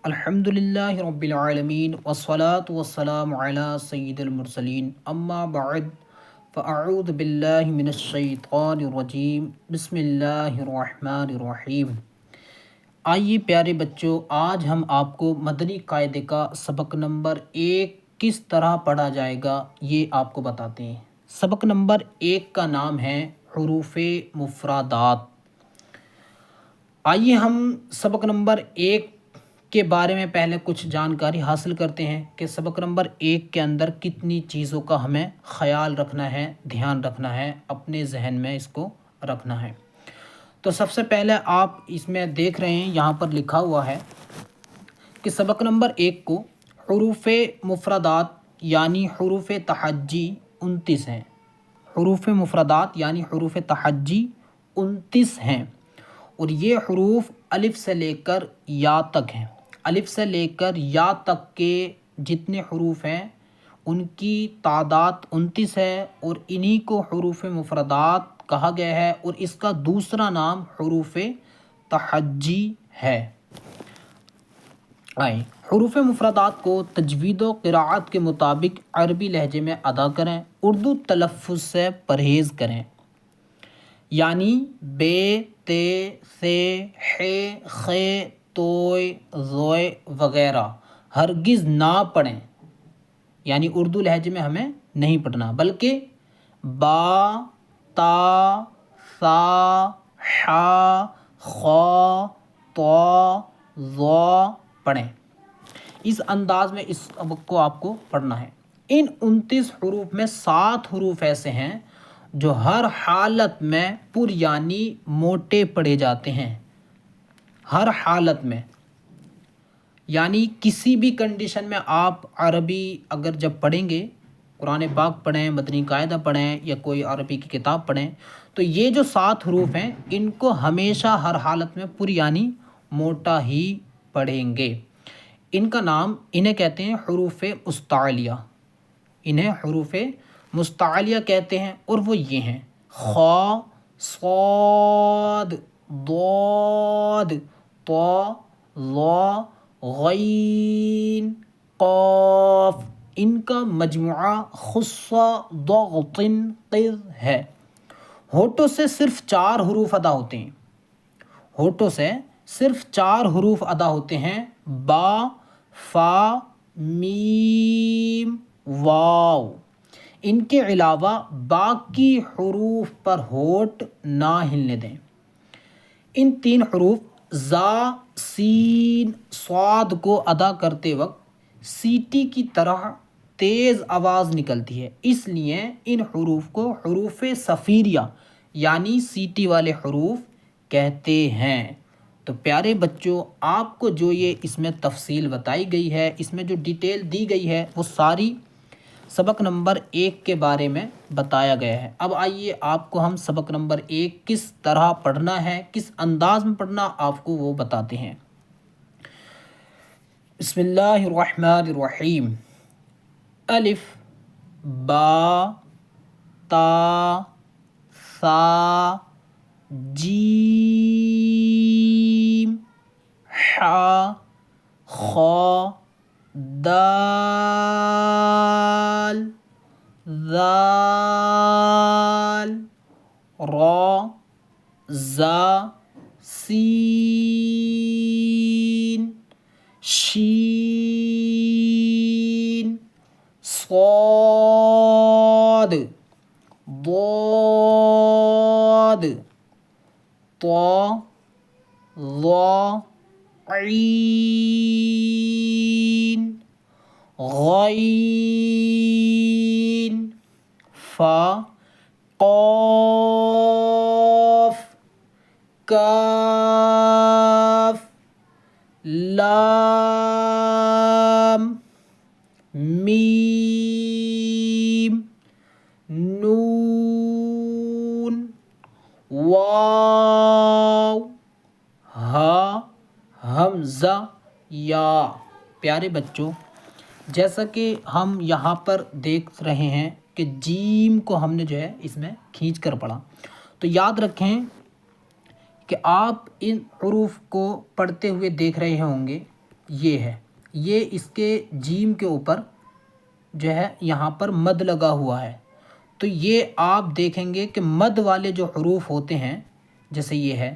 الحمدللہ رب العالمین والصلاة والسلام علی سید المرسلین اما بعد فاعوذ باللہ من الشیطان الرجیم بسم اللہ الرحمن الرحیم۔ آئیے پیارے بچوں، آج ہم آپ کو مدنی قاعدے کا سبق نمبر 1 کس طرح پڑھا جائے گا یہ آپ کو بتاتے ہیں۔ سبق نمبر 1 کا نام ہے حروف مفردات۔ آئیے ہم سبق نمبر 1 کے بارے میں پہلے کچھ جانکاری حاصل کرتے ہیں کہ سبق نمبر 1 کے اندر کتنی چیزوں کا ہمیں خیال رکھنا ہے، دھیان رکھنا ہے، اپنے ذہن میں اس کو رکھنا ہے۔ تو سب سے پہلے آپ اس میں دیکھ رہے ہیں، یہاں پر لکھا ہوا ہے کہ سبق نمبر 1 کو حروف مفردات یعنی حروف تہجی 29 ہیں۔ حروف مفردات یعنی حروف تہجی 29 ہیں، اور یہ حروف الف سے لے کر یا تک ہیں۔ الف سے لے کر یا تک کے جتنے حروف ہیں ان کی تعداد 29 ہے، اور انہی کو حروف مفردات کہا گیا ہے، اور اس کا دوسرا نام حروف تہجی ہے۔ حروف مفردات کو تجوید و قراءت کے مطابق عربی لہجے میں ادا کریں، اردو تلفظ سے پرہیز کریں، یعنی بے، تے، سے، ہے، خے، توئے، زوئے وغیرہ ہرگز نہ پڑھیں، یعنی اردو لہجے میں ہمیں نہیں پڑھنا، بلکہ با، تا، سا، حا، خا، طا، ظا پڑھیں۔ اس انداز میں اس سبق کو آپ کو پڑھنا ہے۔ ان 29 حروف میں 7 حروف ایسے ہیں جو ہر حالت میں پر یعنی موٹے پڑھے جاتے ہیں، ہر حالت میں، یعنی کسی بھی کنڈیشن میں آپ عربی اگر جب پڑھیں گے، قرآن پاک پڑھیں، مدنی قاعدہ پڑھیں یا کوئی عربی کی کتاب پڑھیں، تو یہ جو 7 حروف ہیں ان کو ہمیشہ ہر حالت میں پر یعنی موٹا ہی پڑھیں گے۔ انہیں کہتے ہیں حروف مستعلیہ، انہیں حروف مستعلیہ کہتے ہیں، اور وہ یہ ہیں: خا، صاد، ضاد، طا، ظا، غین، قاف۔ ان کا مجموعہ خص ضغط قذ ہے۔ ہونٹوں سے صرف 4 حروف ادا ہوتے ہیں، ہونٹوں سے صرف 4 حروف ادا ہوتے ہیں: با، فا، میم، واو۔ ان کے علاوہ باقی حروف پر ہونٹ نہ ہلنے دیں۔ ان 3 حروف زا، سین، صاد کو ادا کرتے وقت سیٹی کی طرح تیز آواز نکلتی ہے، اس لیے ان حروف کو حروف صفیریہ یعنی سیٹی والے حروف کہتے ہیں۔ تو پیارے بچوں، آپ کو جو یہ اس میں تفصیل بتائی گئی ہے، اس میں جو ڈیٹیل دی گئی ہے، وہ ساری سبق نمبر 1 کے بارے میں بتایا گیا ہے۔ اب آئیے آپ کو ہم سبق نمبر 1 کس طرح پڑھنا ہے، کس انداز میں پڑھنا آپ کو وہ بتاتے ہیں۔ بسم اللہ الرحمن الرحیم۔ الف، با، تا، ثا، جیم، حا، خا، دال، ذال، را، زا، سین، شین، صاد، ضاد، طا، ظا، عین، غین، فا، قاف، کاف، لام، میم، نون، واو، ہا، حمزہ، یا۔ پیارے بچوں، جیسا کہ ہم یہاں پر دیکھ رہے ہیں کہ جیم کو ہم نے جو ہے اس میں کھینچ کر پڑھا، تو یاد رکھیں کہ آپ ان حروف کو پڑھتے ہوئے دیکھ رہے ہوں گے، یہ ہے، یہ اس کے جیم کے اوپر جو ہے یہاں پر مد لگا ہوا ہے. تو یہ آپ دیکھیں گے کہ مد والے جو حروف ہوتے ہیں، جیسے یہ ہے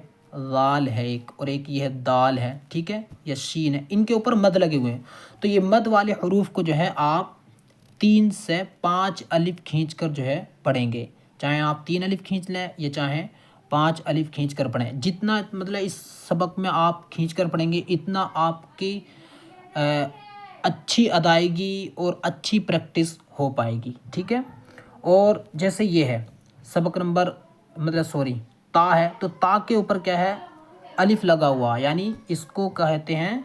ذال ہے ایک، اور ایک یہ ہے دال ہے، ٹھیک ہے، یا شین ہے، ان کے اوپر مد لگے ہوئے ہیں. تو یہ مد والے حروف کو جو ہے آپ 3 سے 5 الف کھینچ کر جو ہے پڑھیں گے. چاہے آپ 3 الف کھینچ لیں یا چاہیں 5 الف کھینچ کر پڑھیں. جتنا مطلب اس سبق میں آپ کھینچ کر پڑھیں گے اتنا آپ کی اچھی ادائیگی اور اچھی پریکٹس ہو پائے گی، ٹھیک ہے. اور جیسے یہ ہے سبق نمبر تا ہے، تو تا کے اوپر کیا ہے، الف لگا ہوا، یعنی اس کو کہتے ہیں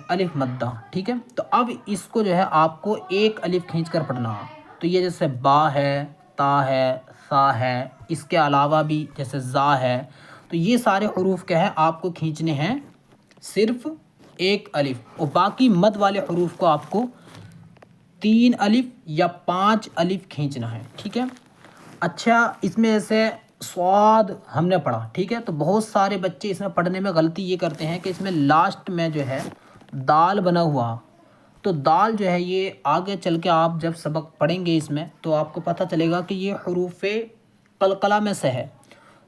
الف مدہ، ٹھیک ہے. تو اب اس کو جو ہے آپ کو 1 الف کھینچ کر پڑھنا. تو یہ جیسے با ہے، تا ہے، سا ہے، اس کے علاوہ بھی جیسے زا ہے. تو یہ سارے حروف کیا ہے آپ کو کھینچنے ہیں صرف 1 الف، اور باقی مد والے حروف کو آپ کو 3 الف یا 5 الف کھینچنا ہے، ٹھیک ہے. اچھا، اس میں ایسے صاد ہم نے پڑھا، ٹھیک ہے. تو بہت سارے بچے اس میں پڑھنے میں غلطی یہ کرتے ہیں کہ اس میں لاسٹ میں جو ہے دال بنا ہوا. تو دال جو ہے یہ آگے چل کے آپ جب سبق پڑھیں گے اس میں تو آپ کو پتہ چلے گا کہ یہ حروف قلقلہ میں سے ہے.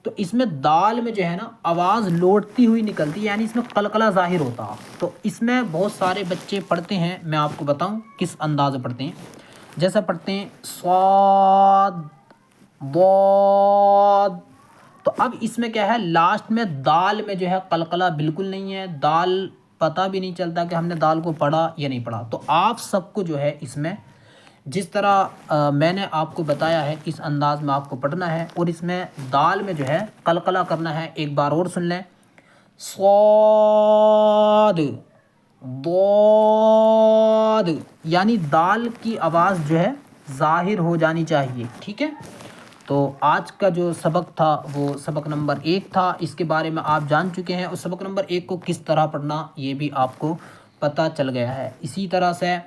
تو اس میں دال میں جو ہے نا آواز لوٹتی ہوئی نکلتی ہے، یعنی اس میں قلقلہ ظاہر ہوتا. تو اس میں بہت سارے بچے پڑھتے ہیں، میں آپ کو بتاؤں کس انداز میں پڑھتے ہیں. جیسا پڑھتے ہیں صاد ضاد. تو اب اس میں کیا ہے، لاسٹ میں دال میں جو ہے قلقلہ بالکل نہیں ہے، دال پتہ بھی نہیں چلتا کہ ہم نے دال کو پڑھا یا نہیں پڑھا. تو آپ سب کو جو ہے اس میں جس طرح میں نے آپ کو بتایا ہے اس انداز میں آپ کو پڑھنا ہے، اور اس میں دال میں جو ہے قلقلہ کرنا ہے. ایک بار اور سن لیں، صاد ضاد، یعنی دال کی آواز جو ہے ظاہر ہو جانی چاہیے، ٹھیک ہے. تو آج کا جو سبق تھا وہ سبق نمبر 1 تھا، اس کے بارے میں آپ جان چکے ہیں. اور سبق نمبر 1 کو کس طرح پڑھنا یہ بھی آپ کو پتہ چل گیا ہے. اسی طرح سے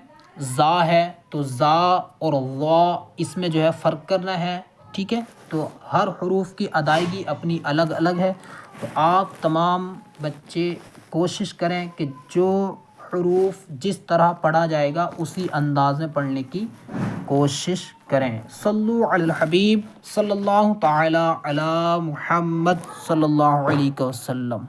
زا ہے تو زا اور وا اس میں جو ہے فرق کرنا ہے، ٹھیک ہے. تو ہر حروف کی ادائیگی اپنی الگ الگ ہے. تو آپ تمام بچے کوشش کریں کہ جو حروف جس طرح پڑھا جائے گا اسی انداز میں پڑھنے کی کوشش کریں. صلو علی الحبیب صلی اللہ تعالی علی محمد صلی اللہ علیہ وسلم.